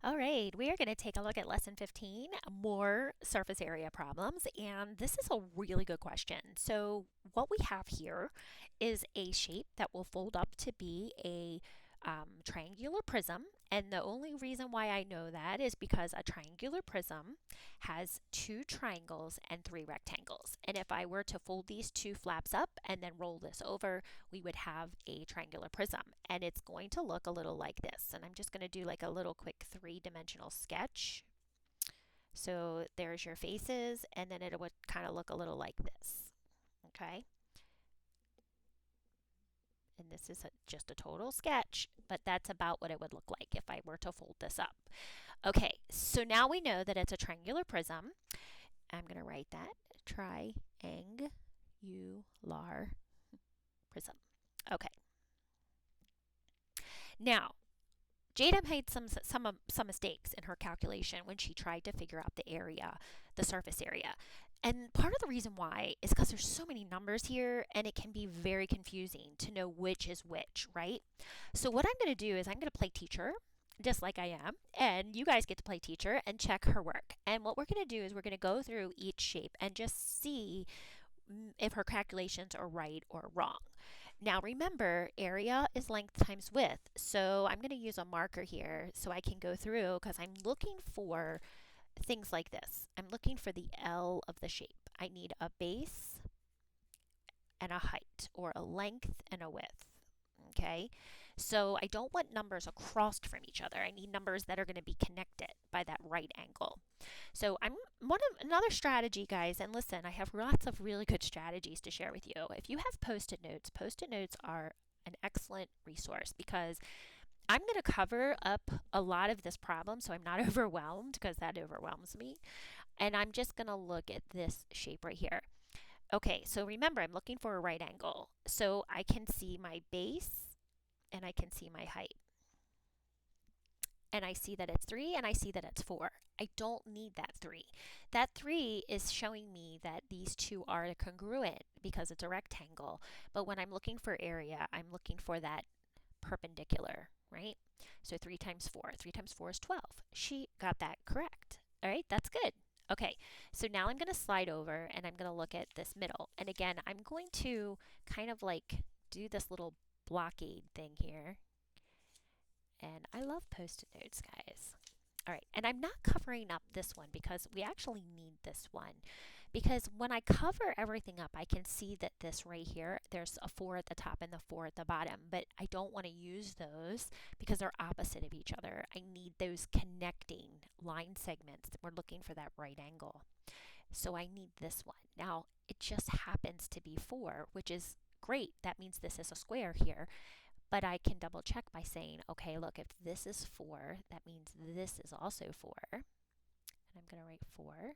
All right, we are going to take a look at lesson 15, more surface area problems, and this is a really good question. So what we have here is a shape that will fold up to be a triangular prism, and the only reason why I know that is because a triangular prism has two triangles and three rectangles. And if I were to fold these two flaps up and then roll this over, we would have a triangular prism, and it's going to look a little like this. And I'm just going to do like a little quick three-dimensional sketch. So there's your faces, and then it would kind of look a little like this. Okay. And this is just a total sketch, but that's about what it would look like if I were to fold this up. Okay, so now we know that it's a triangular prism. I'm going to write that, triangular prism. Okay. Now, Jada made some mistakes in her calculation when she tried to figure out the surface area. And part of the reason why is because there's so many numbers here and it can be very confusing to know which is which, right? So what I'm going to do is I'm going to play teacher just like I am, and you guys get to play teacher and check her work. And what we're going to do is we're going to go through each shape and just see if her calculations are right or wrong. Now remember, area is length times width. So I'm going to use a marker here so I can go through because I'm looking for things like this. I'm looking for the L of the shape. I need a base and a height, or a length and a width. Okay, so I don't want numbers across from each other. I need numbers that are going to be connected by that right angle. So another strategy, guys, and listen, I have lots of really good strategies to share with you. If you have post-it notes are an excellent resource because I'm going to cover up a lot of this problem so I'm not overwhelmed, because that overwhelms me. And I'm just going to look at this shape right here. Okay, so remember, I'm looking for a right angle. So I can see my base and I can see my height. And I see that it's 3 and I see that it's 4. I don't need that 3. That 3 is showing me that these two are congruent because it's a rectangle. But when I'm looking for area, I'm looking for that perpendicular, right? So 3 times 4. 3 times 4 is 12. She got that correct. All right, that's good. Okay, so now I'm going to slide over and I'm going to look at this middle. And again, I'm going to kind of like do this little blockade thing here. And I love post-it notes, guys. All right, and I'm not covering up this one because we actually need this one. Because when I cover everything up, I can see that this right here, there's a 4 at the top and the 4 at the bottom, but I don't want to use those because they're opposite of each other. I need those connecting line segments. We're looking for that right angle. So I need this one. Now, it just happens to be 4, which is great. That means this is a square here. But I can double check by saying, okay, look, if this is 4, that means this is also 4. And I'm going to write 4.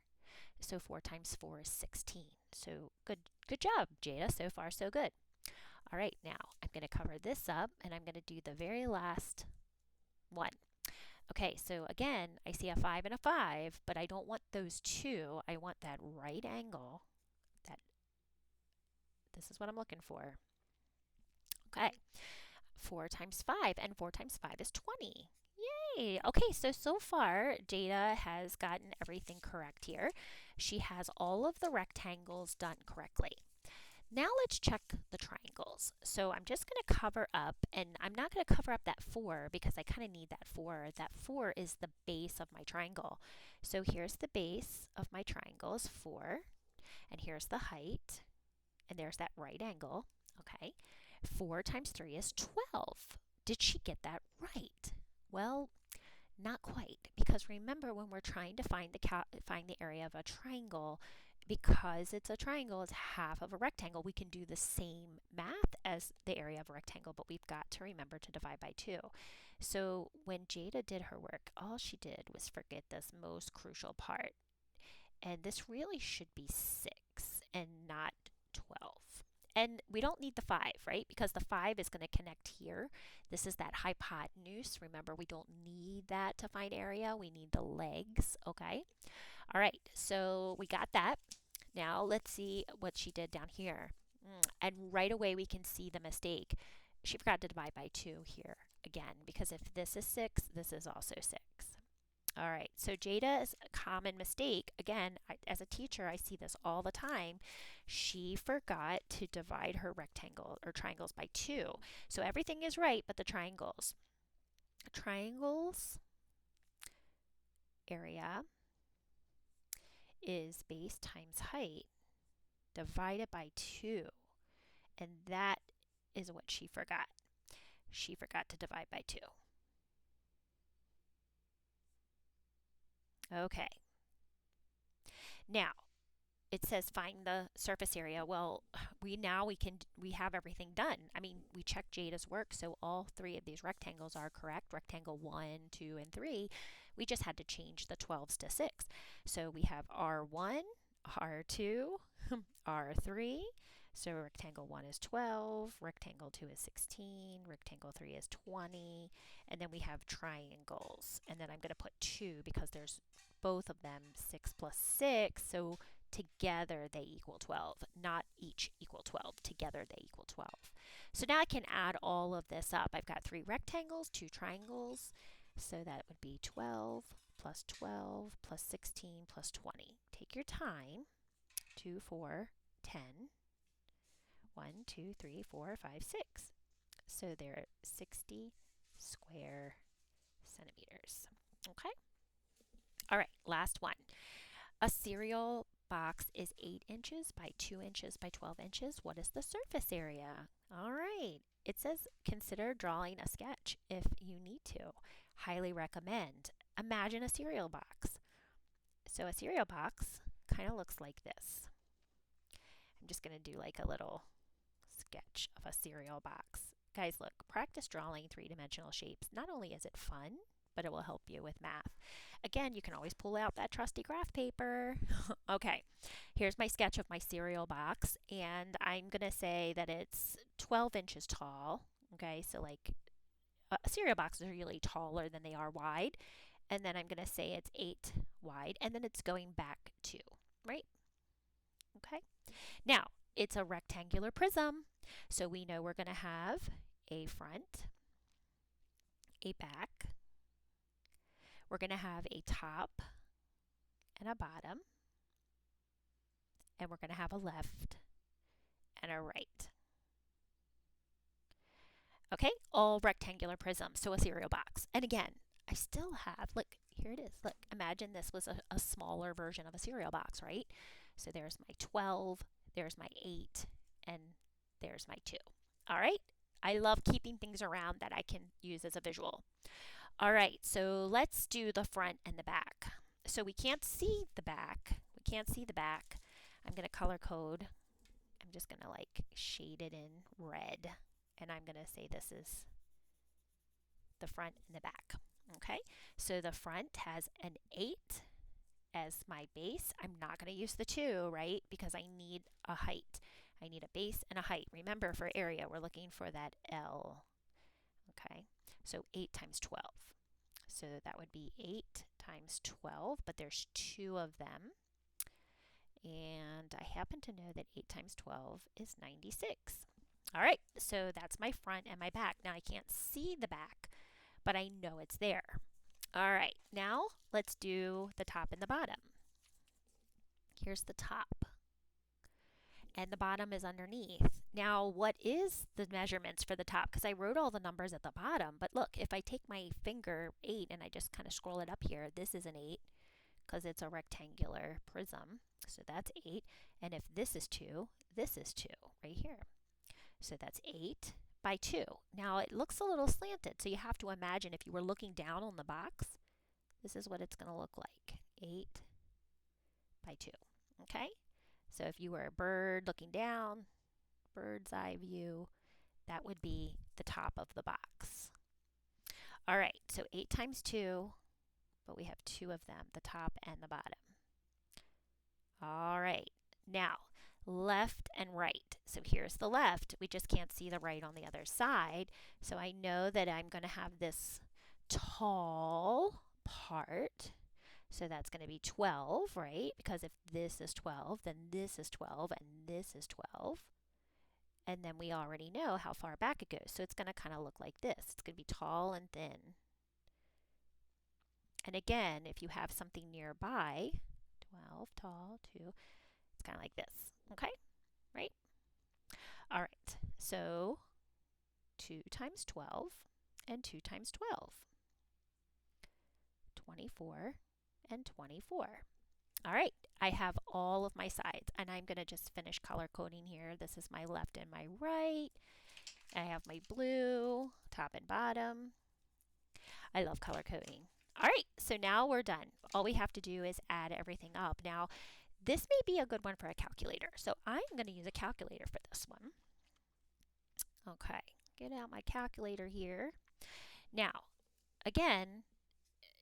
So 4 times 4 is 16. So good job, Jada. So far, so good. All right, now I'm going to cover this up, and I'm going to do the very last one. Okay, so again, I see a 5 and a 5, but I don't want those two. I want that right angle. This is what I'm looking for. Okay. 4 times 5, and 4 times 5 is 20. Yay! Okay, so far, Jada has gotten everything correct here. She has all of the rectangles done correctly. Now let's check the triangles. So I'm just going to cover up, and I'm not going to cover up that 4 because I kind of need that 4. That 4 is the base of my triangle. So here's the base of my triangle is 4, and here's the height, and there's that right angle. Okay, 4 times 3 is 12. Did she get that right? Well, not quite, because remember, when we're trying to find the area of a triangle, because it's a triangle, it's half of a rectangle, we can do the same math as the area of a rectangle, but we've got to remember to divide by 2. So when Jada did her work, all she did was forget this most crucial part. And this really should be 6 and not 12. And we don't need the 5, right? Because the 5 is going to connect here. This is that hypotenuse. Remember, we don't need that to find area. We need the legs, okay? All right, so we got that. Now let's see what she did down here. And right away we can see the mistake. She forgot to divide by 2 here again, because if this is 6, this is also 6. All right, so Jada's common mistake, again, as a teacher, I see this all the time. She forgot to divide her rectangle or triangles by 2. So everything is right, but the triangles. Triangles area is base times height divided by 2. And that is what she forgot. She forgot to divide by 2. Okay. Now, it says find the surface area. Well, we have everything done. I mean, we checked Jada's work, so all 3 of these rectangles are correct. Rectangle 1, 2, and 3. We just had to change the 12s to 6. So we have R1, R2, R3. So rectangle 1 is 12, rectangle 2 is 16, rectangle 3 is 20, and then we have triangles. And then I'm going to put 2 because there's both of them 6 plus 6. So together they equal 12, not each equal 12. Together they equal 12. So now I can add all of this up. I've got 3 rectangles, 2 triangles, so that would be 12 plus 12 plus 16 plus 20. Take your time. 2, 4, 10. 1, 2, 3, 4, 5, 6. So they're 60 square centimeters. Okay? All right, last one. A cereal box is 8 inches by 2 inches by 12 inches. What is the surface area? All right. It says consider drawing a sketch if you need to. Highly recommend. Imagine a cereal box. So a cereal box kind of looks like this. I'm just going to do like a little sketch of a cereal box. Guys, look, practice drawing 3-dimensional shapes. Not only is it fun, but it will help you with math. Again, you can always pull out that trusty graph paper. Okay, here's my sketch of my cereal box, and I'm going to say that it's 12 inches tall. Okay, so like cereal boxes are usually taller than they are wide. And then I'm going to say it's 8 wide, and then it's going back 2, right? Okay. Now, it's a rectangular prism, so we know we're going to have a front, a back, we're going to have a top and a bottom, and we're going to have a left and a right. Okay, all rectangular prisms, so a cereal box. And again, I still have, look, here it is. Look, imagine this was a smaller version of a cereal box, right? So there's my 12, there's my 8, and there's my 2. All right, I love keeping things around that I can use as a visual. All right, so let's do the front and the back. So we can't see the back. We can't see the back. I'm going to color code. I'm just going to like shade it in red. And I'm going to say this is the front and the back. Okay, so the front has an 8 as my base. I'm not going to use the 2, right? Because I need a height. I need a base and a height. Remember, for area, we're looking for that L. Okay, so 8 times 12. So that would be 8 times 12, but there's 2 of them. And I happen to know that 8 times 12 is 96. All right, so that's my front and my back. Now I can't see the back, but I know it's there. All right, now let's do the top and the bottom. Here's the top, and the bottom is underneath. Now, what is the measurements for the top? Because I wrote all the numbers at the bottom, but look, if I take my finger 8 and I just kind of scroll it up here, this is an 8 because it's a rectangular prism. So that's 8. And if this is 2, this is 2 right here. So that's 8 by 2. Now it looks a little slanted, so you have to imagine if you were looking down on the box, this is what it's going to look like. 8 by 2. Okay? So if you were a bird looking down, bird's eye view, that would be the top of the box. All right, so 8 times 2, but we have 2 of them, the top and the bottom. All right, now left and right. So here's the left. We just can't see the right on the other side. So I know that I'm going to have this tall part. So that's going to be 12, right? Because if this is 12, then this is 12, and this is 12. And then we already know how far back it goes. So it's going to kind of look like this. It's going to be tall and thin. And again, if you have something nearby, 12 tall, 2, it's kind of like this, okay? Right? All right, so 2 times 12 and 2 times 12, 24 and 24. All right, I have all of my sides, and I'm going to just finish color coding here. This is my left and my right. I have my blue, top and bottom. I love color coding. All right, so now we're done. All we have to do is add everything up. Now, this may be a good one for a calculator, so I'm going to use a calculator for this one. Okay, get out my calculator here. Now, again,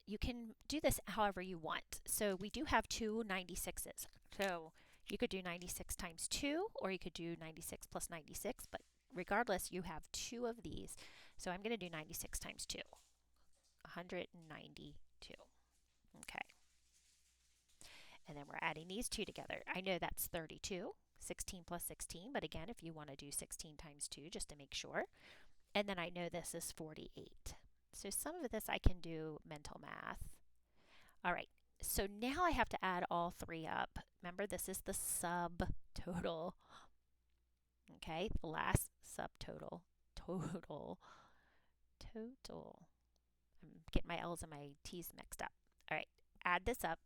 you can do this however you want. So we do have two 96s. So you could do 96 times 2, or you could do 96 plus 96, but regardless, you have two of these. So I'm going to do 96 times 2, 192. Okay. And then we're adding these two together. I know that's 32, 16 plus 16, but again, if you want to do 16 times 2, just to make sure. And then I know this is 48. So some of this I can do mental math. All right, so now I have to add all three up. Remember, this is the subtotal. Okay, the last subtotal. Total. I'm getting my L's and my T's mixed up. All right, add this up.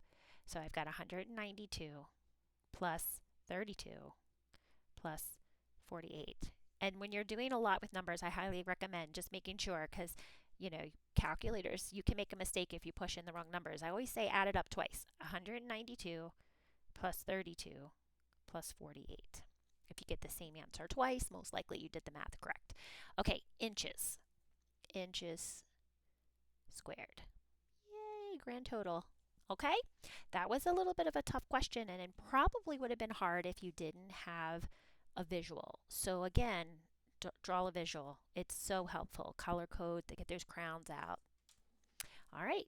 So I've got 192 plus 32 plus 48. And when you're doing a lot with numbers, I highly recommend just making sure, because you know, calculators, you can make a mistake if you push in the wrong numbers. I always say add it up twice. 192 plus 32 plus 48. If you get the same answer twice, most likely you did the math correct. Okay, inches. Inches squared. Yay, grand total. Okay, that was a little bit of a tough question, and it probably would have been hard if you didn't have a visual. So again, draw a visual. It's so helpful. Color code to get those crowns out. All right,